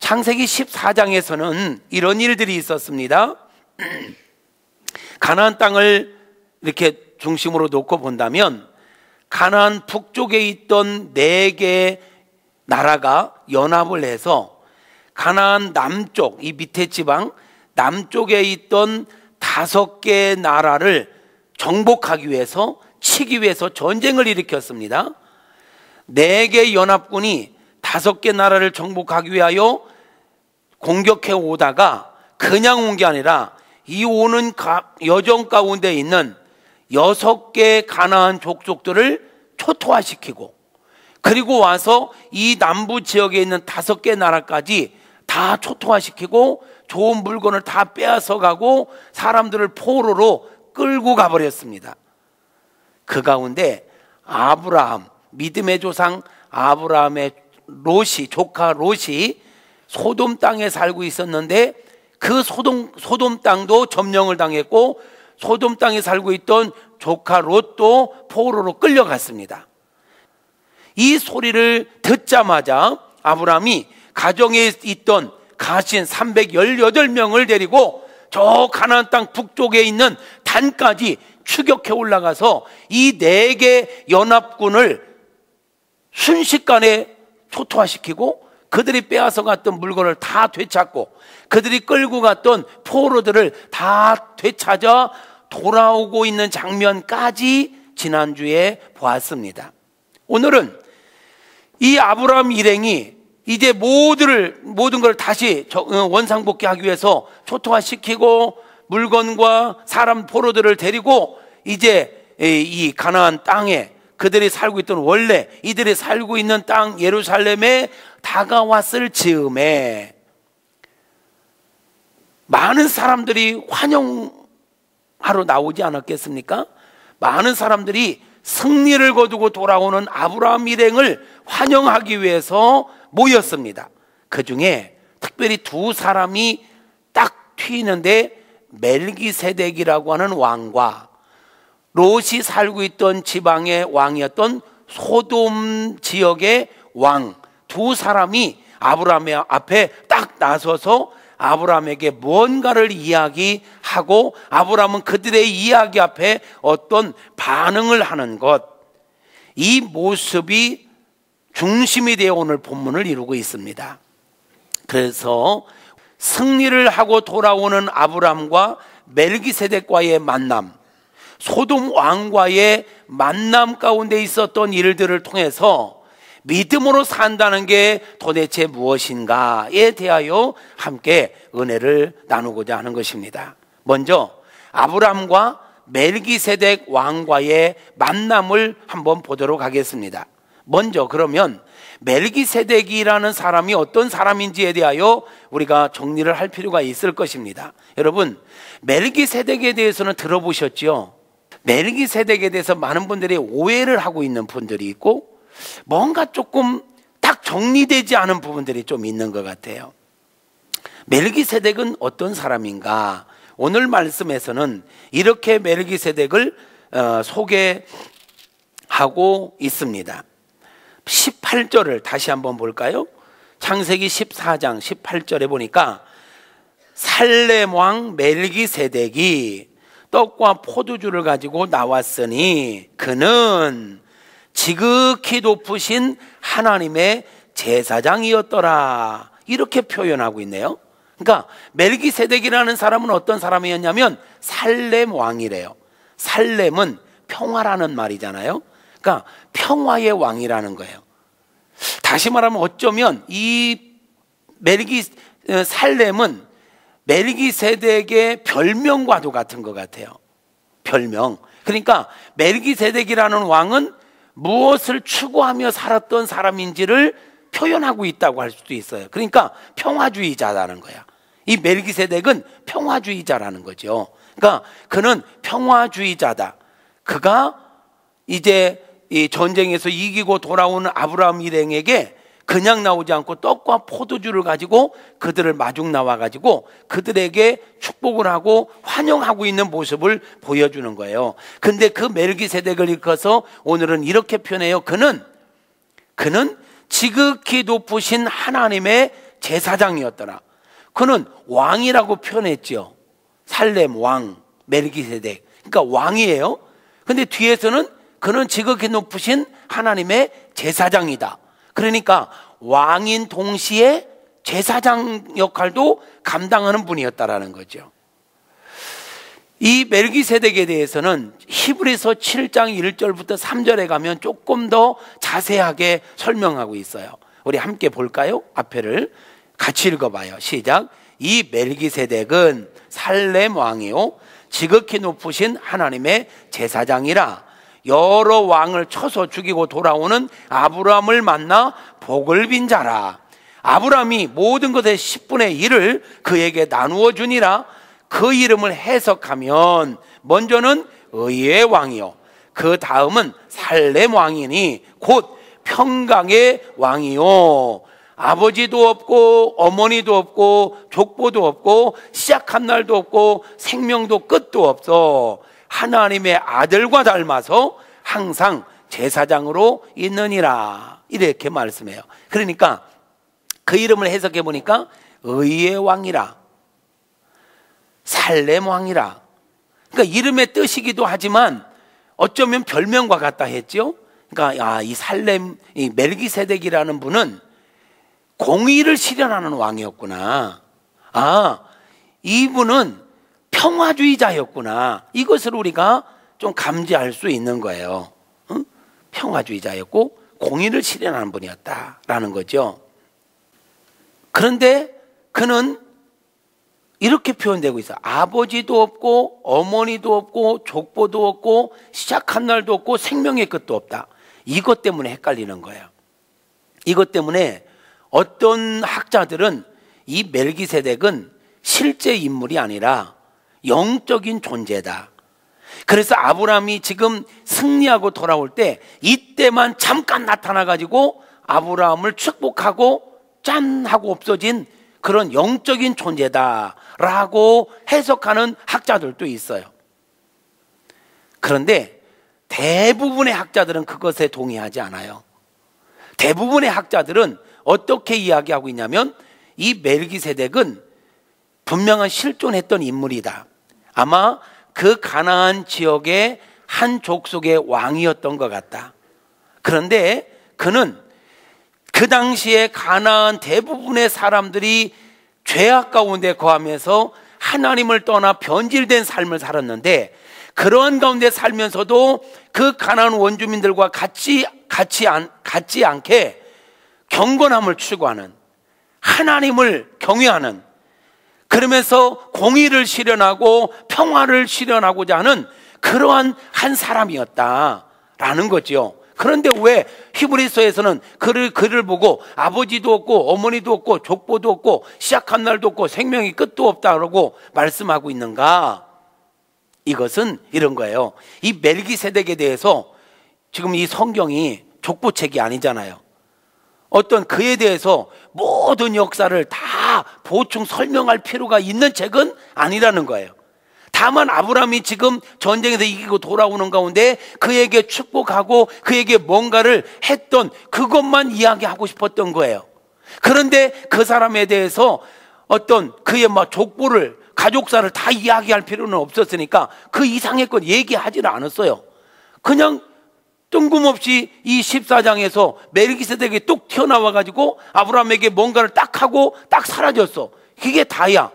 창세기 14장에서는 이런 일들이 있었습니다. 가나안 땅을 이렇게 중심으로 놓고 본다면 가나안 북쪽에 있던 4개의 나라가 연합을 해서 가나안 남쪽, 이 밑에 지방 남쪽에 있던 5개의 나라를 정복하기 위해서, 치기 위해서 전쟁을 일으켰습니다. 4개 연합군이 5개 나라를 정복하기 위하여 공격해 오다가 그냥 온 게 아니라 이 오는 여정 가운데 있는 6개 가나안 족속들을 초토화시키고, 그리고 와서 이 남부 지역에 있는 5개 나라까지 다 초토화시키고 좋은 물건을 다 빼앗아 가고 사람들을 포로로 끌고 가버렸습니다. 그 가운데 아브라함, 믿음의 조상 아브라함의 조카 롯이 소돔 땅에 살고 있었는데 그 소돔 땅도 점령을 당했고 소돔 땅에 살고 있던 조카 롯도 포로로 끌려갔습니다. 이 소리를 듣자마자 아브라함이 가정에 있던 가신 318명을 데리고 저 가나안 땅 북쪽에 있는 단까지 추격해 올라가서 이 4개 연합군을 순식간에 초토화시키고 그들이 빼앗아 갔던 물건을 다 되찾고 그들이 끌고 갔던 포로들을 다 되찾아 돌아오고 있는 장면까지 지난주에 보았습니다. 오늘은 이 아브라함 일행이 이제 모든 걸 다시 원상복귀하기 위해서 초토화시키고 물건과 사람 포로들을 데리고 이제 이 가나안 땅에 그들이 살고 있던 원래 이들이 살고 있는 땅 예루살렘에 다가왔을 즈음에 많은 사람들이 환영하러 나오지 않았겠습니까? 많은 사람들이 승리를 거두고 돌아오는 아브라함 일행을 환영하기 위해서 모였습니다. 그 중에 특별히 2 사람이 딱 튀는데 멜기세덱이라고 하는 왕과 롯이 살고 있던 지방의 왕이었던 소돔 지역의 왕 2 사람이 아브라함의 앞에 딱 나서서 아브라함에게 뭔가를 이야기하고 아브라함은 그들의 이야기 앞에 어떤 반응을 하는 것, 이 모습이 중심이 되어 오늘 본문을 이루고 있습니다. 그래서 승리를 하고 돌아오는 아브라함과 멜기세덱과의 만남, 소돔 왕과의 만남 가운데 있었던 일들을 통해서 믿음으로 산다는 게 도대체 무엇인가에 대하여 함께 은혜를 나누고자 하는 것입니다. 먼저 아브라함과 멜기세덱 왕과의 만남을 한번 보도록 하겠습니다. 먼저 그러면 멜기세덱이라는 사람이 어떤 사람인지에 대하여 우리가 정리를 할 필요가 있을 것입니다. 여러분, 멜기세덱에 대해서는 들어보셨죠? 멜기세덱에 대해서 많은 분들이 오해를 하고 있는 분들이 있고 뭔가 조금 딱 정리되지 않은 부분들이 좀 있는 것 같아요. 멜기세덱은 어떤 사람인가? 오늘 말씀에서는 이렇게 멜기세덱을 소개하고 있습니다. 18절을 다시 한번 볼까요? 창세기 14장 18절에 보니까 살렘 왕 멜기세덱이 떡과 포도주를 가지고 나왔으니 그는 지극히 높으신 하나님의 제사장이었더라, 이렇게 표현하고 있네요. 그러니까 멜기세덱이라는 사람은 어떤 사람이었냐면 살렘 왕이래요. 살렘은 평화라는 말이잖아요. 그러니까 평화의 왕이라는 거예요. 다시 말하면 어쩌면 이 살렘은 멜기세덱의 별명과도 같은 것 같아요. 별명. 그러니까 멜기세덱이라는 왕은 무엇을 추구하며 살았던 사람인지를 표현하고 있다고 할 수도 있어요. 그러니까 평화주의자라는 거야. 이 멜기세덱은 평화주의자라는 거죠. 그러니까 그는 평화주의자다. 그가 이제 이 전쟁에서 이기고 돌아오는 아브라함 일행에게 그냥 나오지 않고 떡과 포도주를 가지고 그들을 마중 나와가지고 그들에게 축복을 하고 환영하고 있는 모습을 보여주는 거예요. 근데 그 멜기세덱을 일컬어서 오늘은 이렇게 표현해요. 그는 지극히 높으신 하나님의 제사장이었더라. 그는 왕이라고 표현했죠. 살렘 왕 멜기세덱. 그러니까 왕이에요. 근데 뒤에서는 그는 지극히 높으신 하나님의 제사장이다. 그러니까 왕인 동시에 제사장 역할도 감당하는 분이었다라는 거죠. 이 멜기세덱에 대해서는 히브리서 7장 1절부터 3절에 가면 조금 더 자세하게 설명하고 있어요. 우리 함께 볼까요? 앞에를 같이 읽어봐요. 시작. 이 멜기세덱은 살렘 왕이요 지극히 높으신 하나님의 제사장이라. 여러 왕을 쳐서 죽이고 돌아오는 아브라함을 만나 복을 빈 자라. 아브라함이 모든 것의 10분의 1을 그에게 나누어 주니라. 그 이름을 해석하면 먼저는 의의 왕이요 그 다음은 살렘 왕이니 곧 평강의 왕이요 아버지도 없고 어머니도 없고 족보도 없고 시작한 날도 없고 생명도 끝도 없어 하나님의 아들과 닮아서 항상 제사장으로 있느니라. 이렇게 말씀해요. 그러니까 그 이름을 해석해 보니까 의의 왕이라, 살렘 왕이라. 그러니까 이름의 뜻이기도 하지만 어쩌면 별명과 같다 했죠. 그러니까 이 살렘, 이 멜기세덱이라는 분은 공의를 실현하는 왕이었구나. 이분은 평화주의자였구나. 이것을 우리가 좀 감지할 수 있는 거예요. 평화주의자였고 공의를 실현하는 분이었다라는 거죠. 그런데 그는 이렇게 표현되고 있어요. 아버지도 없고 어머니도 없고 족보도 없고 시작한 날도 없고 생명의 끝도 없다. 이것 때문에 헷갈리는 거예요. 이것 때문에 어떤 학자들은 이 멜기세덱은 실제 인물이 아니라 영적인 존재다. 그래서 아브라함이 지금 승리하고 돌아올 때 이때만 잠깐 나타나가지고 아브라함을 축복하고 짠 하고 없어진 그런 영적인 존재다라고 해석하는 학자들도 있어요. 그런데 대부분의 학자들은 그것에 동의하지 않아요. 대부분의 학자들은 어떻게 이야기하고 있냐면 이 멜기세덱은 분명한 실존했던 인물이다. 아마 그 가나안 지역의 한 족속의 왕이었던 것 같다. 그런데 그는 그 당시에 가나안 대부분의 사람들이 죄악 가운데 거하면서 하나님을 떠나 변질된 삶을 살았는데 그런 가운데 살면서도 그 가나안 원주민들과 같지 않게 경건함을 추구하는, 하나님을 경외하는, 그러면서 공의를 실현하고 평화를 실현하고자 하는 그러한 한 사람이었다라는 거죠. 그런데 왜 히브리서에서는 그를 보고 아버지도 없고 어머니도 없고 족보도 없고 시작한 날도 없고 생명이 끝도 없다라고 말씀하고 있는가? 이것은 이런 거예요. 이 멜기세덱에 대해서 지금 이 성경이 족보책이 아니잖아요. 어떤 그에 대해서 모든 역사를 다 보충 설명할 필요가 있는 책은 아니라는 거예요. 다만 아브라함이 지금 전쟁에서 이기고 돌아오는 가운데 그에게 축복하고 그에게 뭔가를 했던 그것만 이야기하고 싶었던 거예요. 그런데 그 사람에 대해서 어떤 그의 족보를, 가족사를 다 이야기할 필요는 없었으니까 그 이상의 건 얘기하지를 않았어요. 그냥 뜬금없이 이 14장에서 멜기세덱이 뚝 튀어나와가지고 아브라함에게 뭔가를 딱 하고 딱 사라졌어. 그게 다야.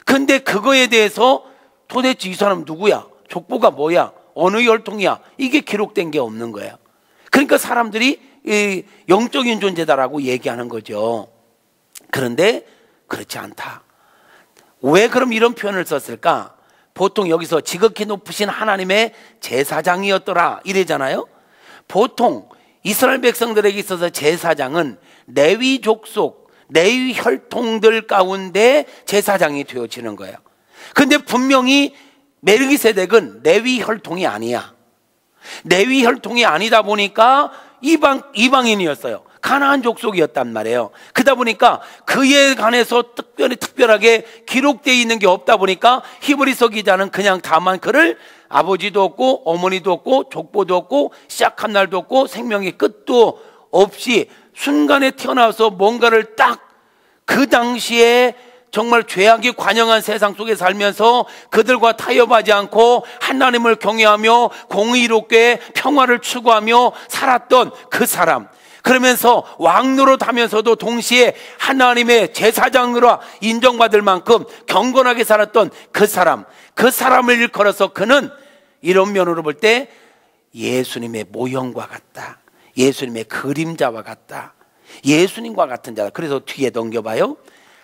근데 그거에 대해서 도대체 이 사람 누구야? 족보가 뭐야? 어느 혈통이야? 이게 기록된 게 없는 거야. 그러니까 사람들이 영적인 존재다라고 얘기하는 거죠. 그런데 그렇지 않다. 왜 그럼 이런 표현을 썼을까? 보통 여기서 지극히 높으신 하나님의 제사장이었더라 이래잖아요. 보통 이스라엘 백성들에게 있어서 제사장은 레위 족속, 레위 혈통들 가운데 제사장이 되어지는 거예요. 근데 분명히 멜기세덱은 레위 혈통이 아니야. 레위 혈통이 아니다 보니까 이방인이었어요. 가나안 족속이었단 말이에요. 그러다 보니까 그에 관해서 특별하게 기록되어 있는 게 없다 보니까 히브리서 기자는 그냥 다만 그를 아버지도 없고 어머니도 없고 족보도 없고 시작한 날도 없고 생명의 끝도 없이 순간에 태어나서 뭔가를 딱 그 당시에 정말 죄악이 관영한 세상 속에 살면서 그들과 타협하지 않고 하나님을 경외하며 공의롭게 평화를 추구하며 살았던 그 사람, 그러면서 왕노릇하면서도 동시에 하나님의 제사장으로 인정받을 만큼 경건하게 살았던 그 사람을 일컬어서 그는 이런 면으로 볼 때 예수님의 모형과 같다, 예수님의 그림자와 같다, 예수님과 같은 자다. 그래서 뒤에 넘겨봐요.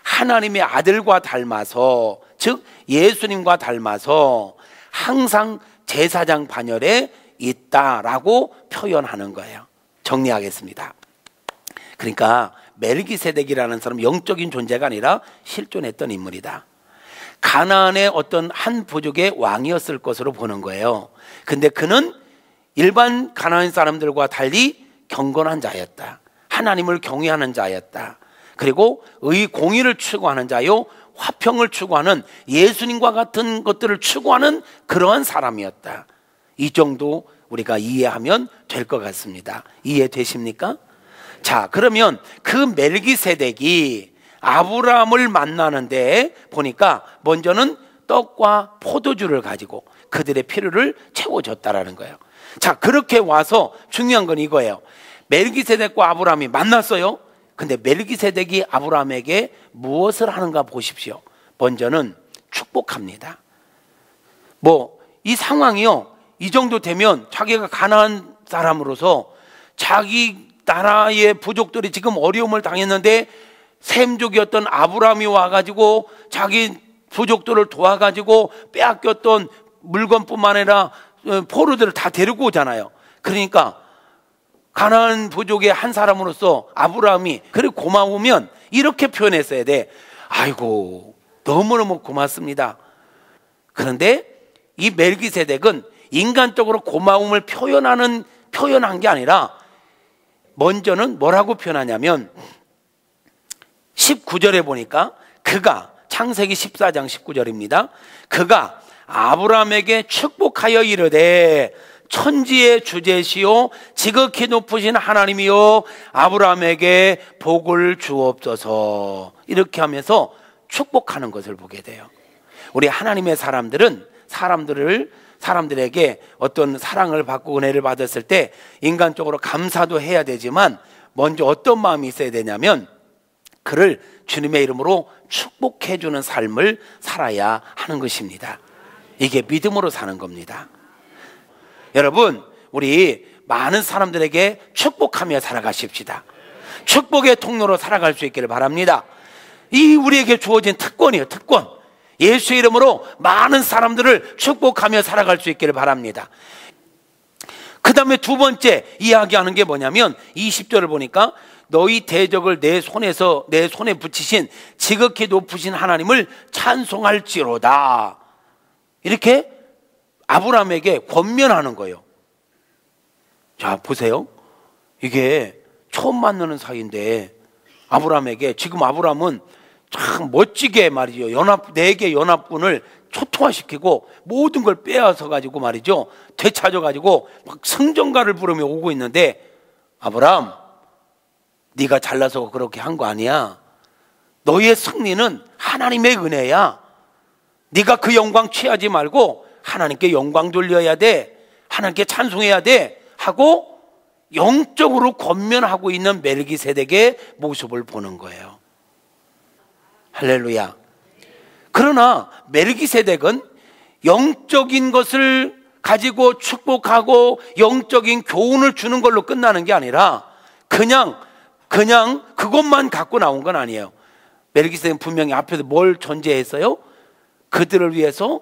하나님의 아들과 닮아서, 즉 예수님과 닮아서 항상 제사장 반열에 있다라고 표현하는 거예요. 정리하겠습니다. 그러니까 멜기세덱이라는 사람은 영적인 존재가 아니라 실존했던 인물이다. 가나안의 어떤 한 부족의 왕이었을 것으로 보는 거예요. 근데 그는 일반 가나안 사람들과 달리 경건한 자였다. 하나님을 경외하는 자였다. 그리고 공의를 추구하는 자요, 화평을 추구하는, 예수님과 같은 것들을 추구하는 그러한 사람이었다. 이 정도 우리가 이해하면 될 것 같습니다. 이해되십니까? 자, 그러면 그 멜기세덱이 아브라함을 만나는데 보니까 먼저는 떡과 포도주를 가지고 그들의 필요를 채워줬다라는 거예요. 자, 그렇게 와서 중요한 건 이거예요. 멜기세덱과 아브라함이 만났어요. 근데 멜기세덱이 아브라함에게 무엇을 하는가 보십시오. 먼저는 축복합니다. 이 상황이요, 이 정도 되면 자기가 가나안 사람으로서 자기 나라의 부족들이 지금 어려움을 당했는데 셈족이었던 아브라함이 와가지고 자기 부족들을 도와가지고 빼앗겼던 물건뿐만 아니라 포로들을 다 데리고 오잖아요. 그러니까 가나안 부족의 한 사람으로서 아브라함이 그래 고마우면 이렇게 표현했어야 돼. 아이고, 너무너무 고맙습니다. 그런데 이 멜기세덱은 인간적으로 고마움을 표현한 게 아니라 먼저는 뭐라고 표현하냐면 19절에 보니까 그가, 창세기 14장 19절입니다. 그가 아브라함에게 축복하여 이르되 천지의 주제시오 지극히 높으신 하나님이요 아브라함에게 복을 주옵소서, 이렇게 하면서 축복하는 것을 보게 돼요. 우리 하나님의 사람들은 사람들에게 어떤 사랑을 받고 은혜를 받았을 때 인간적으로 감사도 해야 되지만 먼저 어떤 마음이 있어야 되냐면 그를 주님의 이름으로 축복해 주는 삶을 살아야 하는 것입니다. 이게 믿음으로 사는 겁니다. 여러분, 우리 많은 사람들에게 축복하며 살아가십시다. 축복의 통로로 살아갈 수 있기를 바랍니다. 이 우리에게 주어진 특권이에요, 특권. 예수의 이름으로 많은 사람들을 축복하며 살아갈 수 있기를 바랍니다. 그 다음에 두 번째 이야기하는 게 뭐냐면 20절을 보니까 너희 대적을 내 손에 붙이신 지극히 높으신 하나님을 찬송할지로다, 이렇게 아브라함에게 권면하는 거예요. 자, 보세요. 이게 처음 만나는 사이인데 아브라함에게, 지금 아브라함은 참 멋지게 말이죠, 4개 연합군을 초토화시키고 모든 걸 빼앗아 가지고 말이죠, 되찾아 가지고 막 승전가를 부르며 오고 있는데, 아브라함, 네가 잘나서 그렇게 한 거 아니야. 너의 승리는 하나님의 은혜야. 네가 그 영광 취하지 말고 하나님께 영광 돌려야 돼, 하나님께 찬송해야 돼 하고 영적으로 권면하고 있는 멜기세덱의 모습을 보는 거예요. 할렐루야. 그러나 멜기세덱은 영적인 것을 가지고 축복하고 영적인 교훈을 주는 걸로 끝나는 게 아니라 그냥 그것만 갖고 나온 건 아니에요. 멜기세덱은 분명히 앞에서 뭘 전제했어요? 그들을 위해서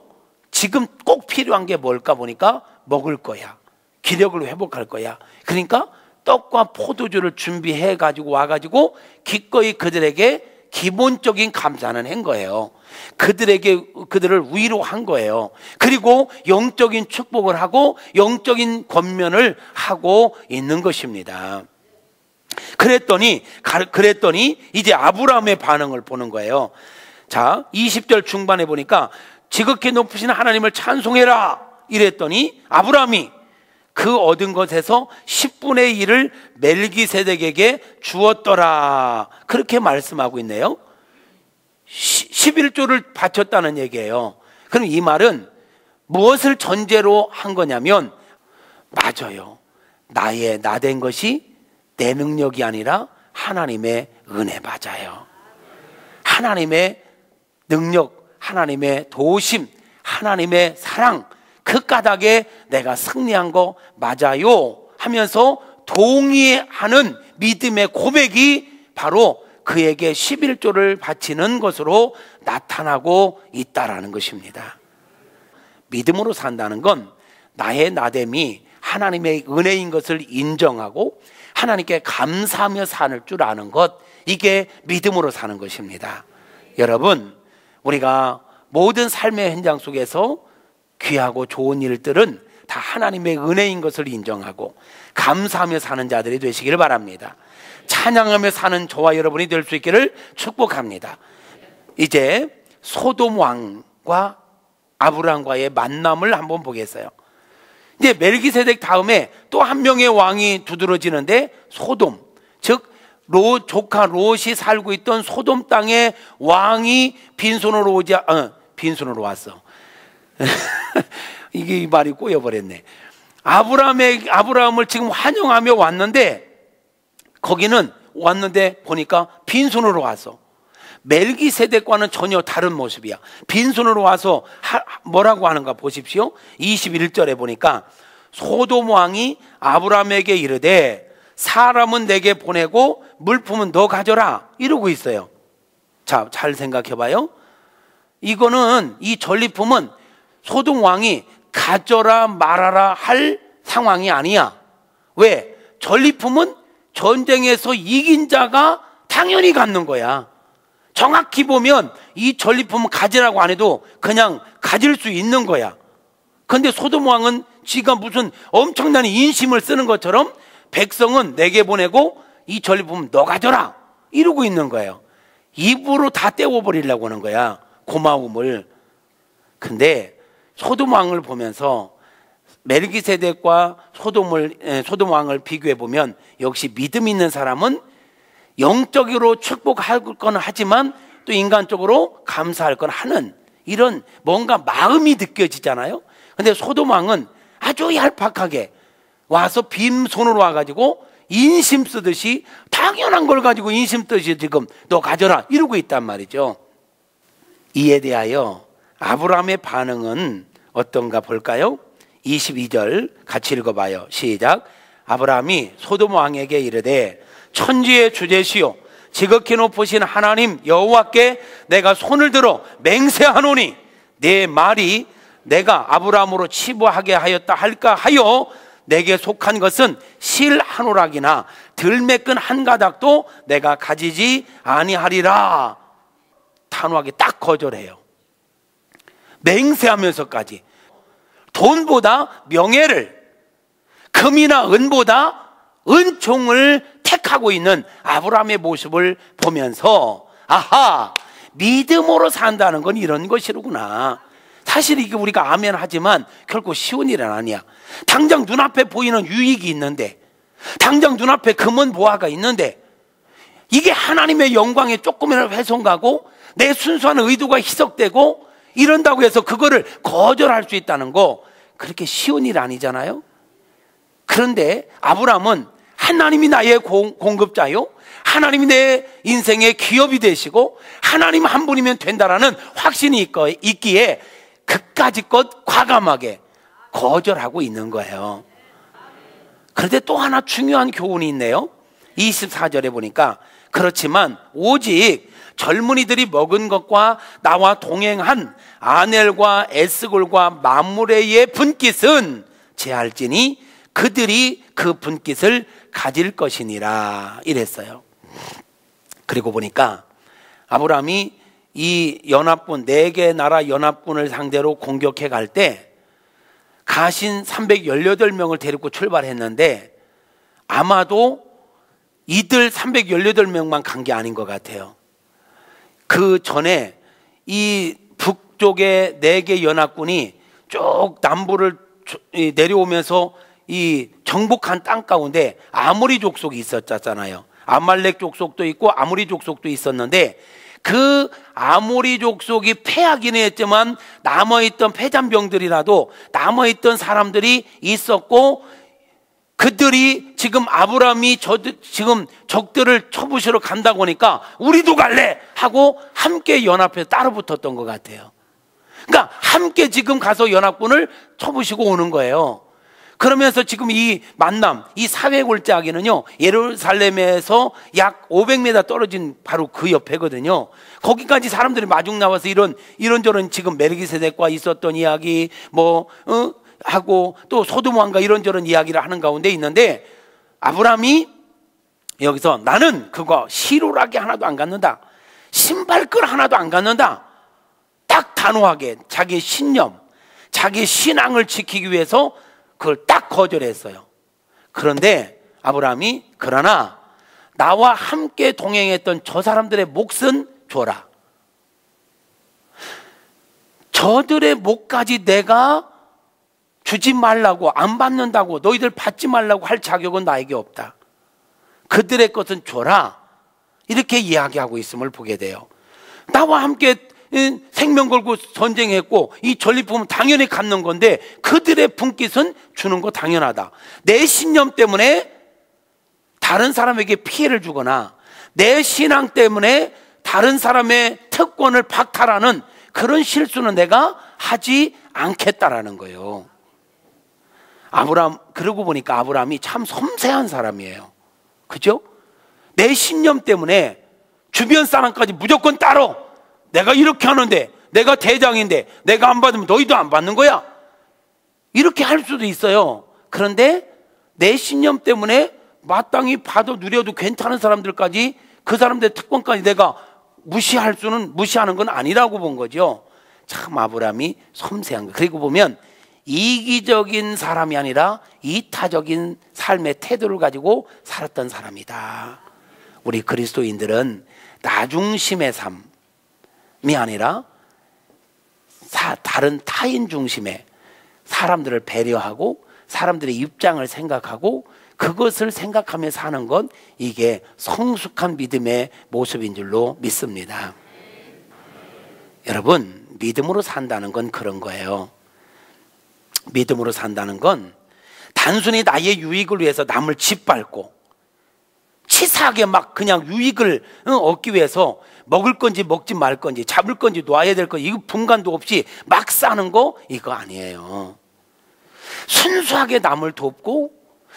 지금 꼭 필요한 게 뭘까 보니까 먹을 거야, 기력을 회복할 거야. 그러니까 떡과 포도주를 준비해 가지고 와가지고 기꺼이 그들에게 기본적인 감사는 한 거예요. 그들을 위로한 거예요. 그리고 영적인 축복을 하고 영적인 권면을 하고 있는 것입니다. 그랬더니 이제 아브라함의 반응을 보는 거예요. 자, 20절 중반에 보니까 지극히 높으신 하나님을 찬송해라 이랬더니 아브라함이 그 얻은 것에서 10분의 1을 멜기세덱에게 주었더라, 그렇게 말씀하고 있네요. 11조를 바쳤다는 얘기예요. 그럼 이 말은 무엇을 전제로 한 거냐면, 맞아요, 나된 것이 내 능력이 아니라 하나님의 은혜. 맞아요. 하나님의 능력, 하나님의 도우심, 하나님의 사랑, 그 까닭에 내가 승리한 거 맞아요 하면서 동의하는 믿음의 고백이 바로 그에게 11조를 바치는 것으로 나타나고 있다라는 것입니다. 믿음으로 산다는 건 나의 나됨이 하나님의 은혜인 것을 인정하고 하나님께 감사하며 사는 줄 아는 것, 이게 믿음으로 사는 것입니다. 여러분, 우리가 모든 삶의 현장 속에서 귀하고 좋은 일들은 다 하나님의 은혜인 것을 인정하고 감사하며 사는 자들이 되시기를 바랍니다. 찬양하며 사는 저와 여러분이 될 수 있기를 축복합니다. 이제 소돔 왕과 아브라함과의 만남을 한번 보겠어요. 이제 멜기세덱 다음에 또 한 명의 왕이 두드러지는데, 소돔, 즉 조카 롯이 살고 있던 소돔 땅에 왕이 빈손으로 빈손으로 왔어. 이게 이 말이 꼬여버렸네. 아브라함을 지금 환영하며 왔는데, 거기는 왔는데 보니까 빈손으로 와서, 멜기세덱과는 전혀 다른 모습이야. 빈손으로 와서 뭐라고 하는가 보십시오. 21절에 보니까 소돔 왕이 아브라함에게 이르되 사람은 내게 보내고 물품은 너 가져라, 이러고 있어요. 자, 잘 생각해 봐요. 이거는, 이 전리품은 소돔 왕이 가져라 말아라 할 상황이 아니야. 왜? 전리품은 전쟁에서 이긴 자가 당연히 갖는 거야. 정확히 보면 이 전리품은 가지라고 안 해도 그냥 가질 수 있는 거야. 근데 소돔 왕은 지가 무슨 엄청난 인심을 쓰는 것처럼 백성은 내게 보내고 이 전리품은 너 가져라, 이러고 있는 거예요. 입으로 다 떼어버리려고 하는 거야, 고마움을. 근데 소돔 왕을 보면서 멜기세덱과 소돔 왕을 비교해 보면, 역시 믿음 있는 사람은 영적으로 축복할 건 하지만 또 인간적으로 감사할 건 하는, 이런 뭔가 마음이 느껴지잖아요. 근데 소돔 왕은 아주 얄팍하게 와서 빈손으로 와가지고 인심 쓰듯이, 당연한 걸 가지고 인심 쓰듯이 지금 너 가져라, 이러고 있단 말이죠. 이에 대하여 아브라함의 반응은 어떤가 볼까요? 22절 같이 읽어봐요. 시작. 아브라함이 소돔 왕에게 이르되 천지의 주제시요 지극히 높으신 하나님 여호와께 내가 손을 들어 맹세하노니 내 말이 내가 아브라함으로 치부하게 하였다 할까 하여 내게 속한 것은 실 한 오락이나 들매끈 한 가닥도 내가 가지지 아니하리라. 단호하게 딱 거절해요. 맹세하면서까지 돈보다 명예를, 금이나 은보다 은총을 택하고 있는 아브라함의 모습을 보면서, 아하, 믿음으로 산다는 건 이런 것이로구나. 사실 이게 우리가 아멘 하지만 결코 쉬운 일은 아니야. 당장 눈앞에 보이는 유익이 있는데, 당장 눈앞에 금은 보화가 있는데, 이게 하나님의 영광에 조금이라도 훼손가고 내 순수한 의도가 희석되고 이런다고 해서 그거를 거절할 수 있다는 거, 그렇게 쉬운 일 아니잖아요. 그런데 아브라함은 하나님이 나의 공급자요, 하나님이 내 인생의 기업이 되시고 하나님 한 분이면 된다라는 확신이 있기에 그까짓것 과감하게 거절하고 있는 거예요. 그런데 또 하나 중요한 교훈이 있네요. 24절에 보니까 그렇지만 오직 젊은이들이 먹은 것과 나와 동행한 아넬과 에스골과 마므레의 분깃은 제할지니 그들이 그 분깃을 가질 것이니라, 이랬어요. 그리고 보니까 아브라함이 이 연합군, 4개 나라 연합군을 상대로 공격해 갈 때 가신 318명을 데리고 출발했는데 아마도 이들 318명만 간 게 아닌 것 같아요. 그 전에 이 북쪽의 4개 연합군이 쭉 남부를 내려오면서 이 정복한 땅 가운데 아모리 족속이 있었잖아요. 아말렉 족속도 있고 아모리 족속도 있었는데 그 아모리 족속이 패하기는 했지만 남아있던 패잔병들이라도 남아있던 사람들이 있었고, 그들이 지금 아브라함이 지금 적들을 쳐부시러 간다고 하니까 우리도 갈래 하고 함께 연합해서 따로 붙었던 것 같아요. 그러니까 함께 지금 가서 연합군을 쳐부시고 오는 거예요. 그러면서 지금 이 만남, 이 사회골짜기는요, 예루살렘에서 약 500m 떨어진 바로 그 옆에거든요. 거기까지 사람들이 마중 나와서 이런저런 지금 멜기세덱과 있었던 이야기 하고 또 소돔왕과 이런저런 이야기를 하는 가운데 있는데, 아브라함이 여기서 나는 그거 시로락이 하나도 안 갖는다, 신발끈 하나도 안 갖는다, 딱 단호하게 자기의 신념, 자기의 신앙을 지키기 위해서 그걸 딱 거절했어요. 그런데 아브라함이 그러나 나와 함께 동행했던 저 사람들의 몫은 줘라. 저들의 몫까지 내가 주지 말라고, 안 받는다고, 너희들 받지 말라고 할 자격은 나에게 없다. 그들의 것은 줘라. 이렇게 이야기하고 있음을 보게 돼요. 나와 함께 생명 걸고 전쟁했고 이 전리품은 당연히 갖는 건데 그들의 분깃은 주는 거 당연하다. 내 신념 때문에 다른 사람에게 피해를 주거나 내 신앙 때문에 다른 사람의 특권을 박탈하는 그런 실수는 내가 하지 않겠다라는 거예요. 그러고 보니까 아브라함이 참 섬세한 사람이에요. 그죠? 내 신념 때문에 주변 사람까지 무조건 따로, 내가 이렇게 하는데, 내가 대장인데 내가 안 받으면 너희도 안 받는 거야, 이렇게 할 수도 있어요. 그런데 내 신념 때문에 마땅히 받아 누려도 괜찮은 사람들까지, 그 사람들의 특권까지 내가 무시하는 건 아니라고 본 거죠. 참 아브라함이 섬세한 거예요. 그리고 보면 이기적인 사람이 아니라 이타적인 삶의 태도를 가지고 살았던 사람이다. 우리 그리스도인들은 나중심의 삶이 아니라 다른 타인 중심의, 사람들을 배려하고 사람들의 입장을 생각하고 그것을 생각하며 사는 건 이게 성숙한 믿음의 모습인 줄로 믿습니다. 여러분, 믿음으로 산다는 건 그런 거예요. 믿음으로 산다는 건 단순히 나의 유익을 위해서 남을 짓밟고 치사하게 막 그냥 유익을 얻기 위해서 먹을 건지 먹지 말 건지 잡을 건지 놔야 될 건지 이거 분간도 없이 막 사는 거, 이거 아니에요. 순수하게 남을 돕고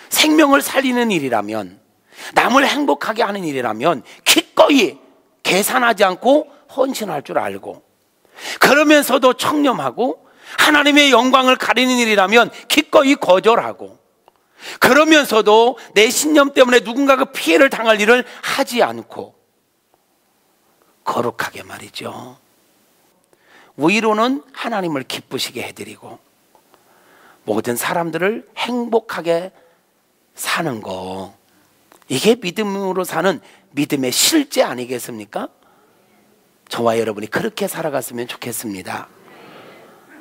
생명을 살리는 일이라면, 남을 행복하게 하는 일이라면 기꺼이 계산하지 않고 헌신할 줄 알고, 그러면서도 청렴하고 하나님의 영광을 가리는 일이라면 기꺼이 거절하고, 그러면서도 내 신념 때문에 누군가가 피해를 당할 일을 하지 않고 거룩하게 말이죠. 위로는 하나님을 기쁘시게 해드리고 모든 사람들을 행복하게 사는 거, 이게 믿음으로 사는 믿음의 실제 아니겠습니까? 저와 여러분이 그렇게 살아갔으면 좋겠습니다.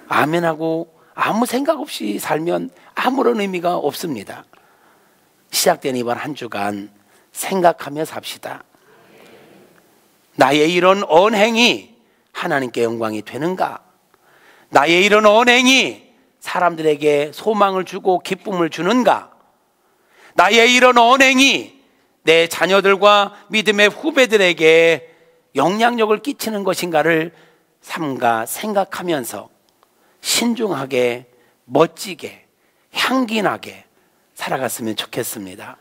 아멘하고 아무 생각 없이 살면 아무런 의미가 없습니다. 시작된 이번 한 주간 생각하며 삽시다. 나의 이런 언행이 하나님께 영광이 되는가? 나의 이런 언행이 사람들에게 소망을 주고 기쁨을 주는가? 나의 이런 언행이 내 자녀들과 믿음의 후배들에게 영향력을 끼치는 것인가를 삼가 생각하면서 신중하게, 멋지게, 향기나게 살아갔으면 좋겠습니다.